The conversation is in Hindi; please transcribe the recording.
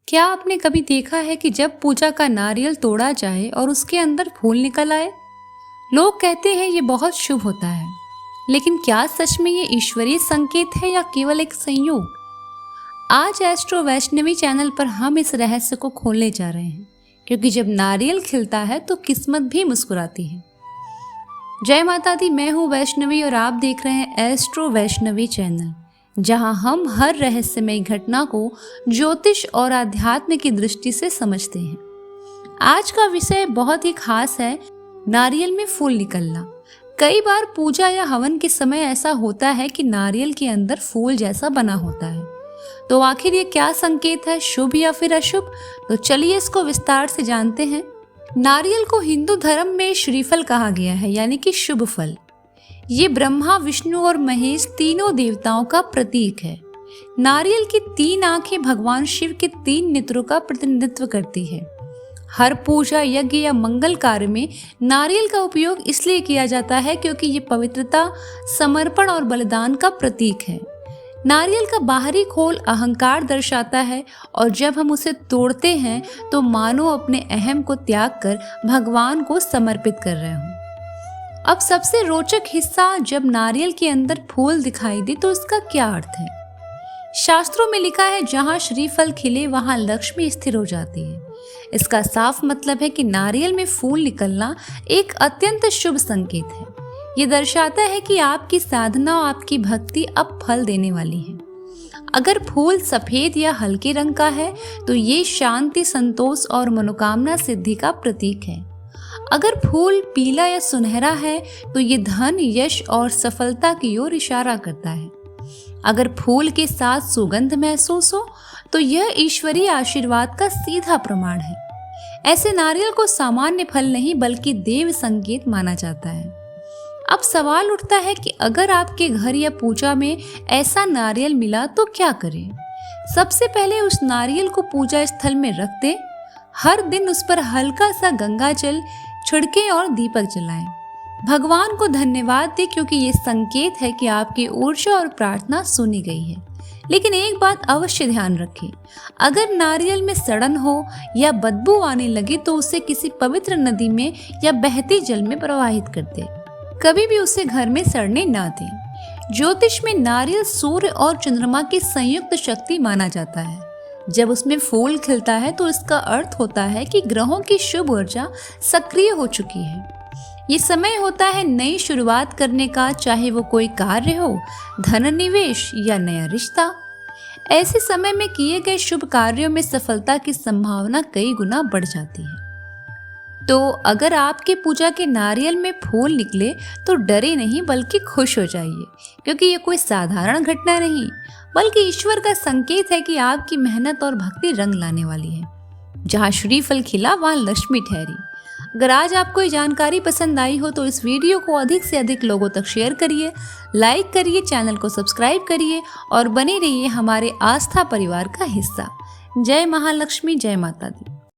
क्या आपने कभी देखा है कि जब पूजा का नारियल तोड़ा जाए और उसके अंदर फूल निकल आए? लोग कहते हैं ये बहुत शुभ होता है, लेकिन क्या सच में ये ईश्वरीय संकेत है या केवल एक संयोग? आज एस्ट्रो वैष्णवी चैनल पर हम इस रहस्य को खोलने जा रहे हैं, क्योंकि जब नारियल खिलता है तो किस्मत भी मुस्कुराती है। जय माता दी, मैं हूँ वैष्णवी और आप देख रहे हैं एस्ट्रो वैष्णवी चैनल, जहां हम हर रहस्यमय घटना को ज्योतिष और आध्यात्म की दृष्टि से समझते हैं। आज का विषय बहुत ही खास है, नारियल में फूल निकलना। कई बार पूजा या हवन के समय ऐसा होता है कि नारियल के अंदर फूल जैसा बना होता है। तो आखिर ये क्या संकेत है, शुभ या फिर अशुभ? तो चलिए इसको विस्तार से जानते हैं। नारियल को हिंदू धर्म में श्रीफल कहा गया है, यानी कि शुभ फल। ये ब्रह्मा, विष्णु और महेश तीनों देवताओं का प्रतीक है। नारियल की 3 आंखें भगवान शिव के 3 नेत्रों का प्रतिनिधित्व करती है। हर पूजा, यज्ञ या मंगल कार्य में नारियल का उपयोग इसलिए किया जाता है क्योंकि ये पवित्रता, समर्पण और बलिदान का प्रतीक है। नारियल का बाहरी खोल अहंकार दर्शाता है और जब हम उसे तोड़ते हैं तो मानो अपने अहम को त्याग कर भगवान को समर्पित कर रहे हों। अब सबसे रोचक हिस्सा, जब नारियल के अंदर फूल दिखाई दे तो इसका क्या अर्थ है? शास्त्रों में लिखा है, जहां श्रीफल खिले वहां लक्ष्मी स्थिर हो जाती है। इसका साफ मतलब है कि नारियल में फूल निकलना एक अत्यंत शुभ संकेत है। ये दर्शाता है कि आपकी साधना और आपकी भक्ति अब फल देने वाली है। अगर फूल सफेद या हल्के रंग का है तो ये शांति, संतोष और मनोकामना सिद्धि का प्रतीक है। अगर फूल पीला या सुनहरा है तो ये धन, यश और सफलता की ओर इशारा करता है। अगर फूल के साथ सुगंध महसूस हो तो यह ईश्वरीय आशीर्वाद का सीधा प्रमाण है। ऐसे नारियल को सामान्य फल नहीं बल्कि देव संकेत माना जाता है। अब सवाल उठता है कि अगर आपके घर या पूजा में ऐसा नारियल मिला तो क्या करें? सबसे पहले उस नारियल को पूजा स्थल में रख दें। हर दिन उस पर हल्का सा गंगा जल छिड़कें और दीपक जलाएं। भगवान को धन्यवाद दें क्योंकि ये संकेत है कि आपकी ऊर्जा और प्रार्थना सुनी गई है। लेकिन एक बात अवश्य ध्यान रखें, अगर नारियल में सड़न हो या बदबू आने लगे तो उसे किसी पवित्र नदी में या बहते जल में प्रवाहित कर दें। कभी भी उसे घर में सड़ने ना दें। ज्योतिष में नारियल सूर्य और चंद्रमा की संयुक्त शक्ति माना जाता है। जब उसमें फूल खिलता है तो इसका अर्थ होता है कि ग्रहों की शुभ ऊर्जा सक्रिय हो चुकी है। ये समय होता है नई शुरुआत करने का, चाहे वो कोई कार्य हो, धन निवेश या नया रिश्ता। ऐसे समय में किए गए शुभ कार्यों में सफलता की संभावना कई गुना बढ़ जाती है। तो अगर आपके पूजा के नारियल में फूल निकले तो डरे नहीं बल्कि खुश हो जाइए, क्योंकि ये कोई साधारण घटना नहीं बल्कि ईश्वर का संकेत है कि आपकी मेहनत और भक्ति रंग लाने वाली है। जहाँ श्रीफल खिला वहाँ लक्ष्मी ठहरी। अगर आज आपको ये जानकारी पसंद आई हो तो इस वीडियो को अधिक से अधिक लोगों तक शेयर करिए, लाइक करिए, चैनल को सब्सक्राइब करिए और बने रहिए हमारे आस्था परिवार का हिस्सा। जय महालक्ष्मी, जय माता दी।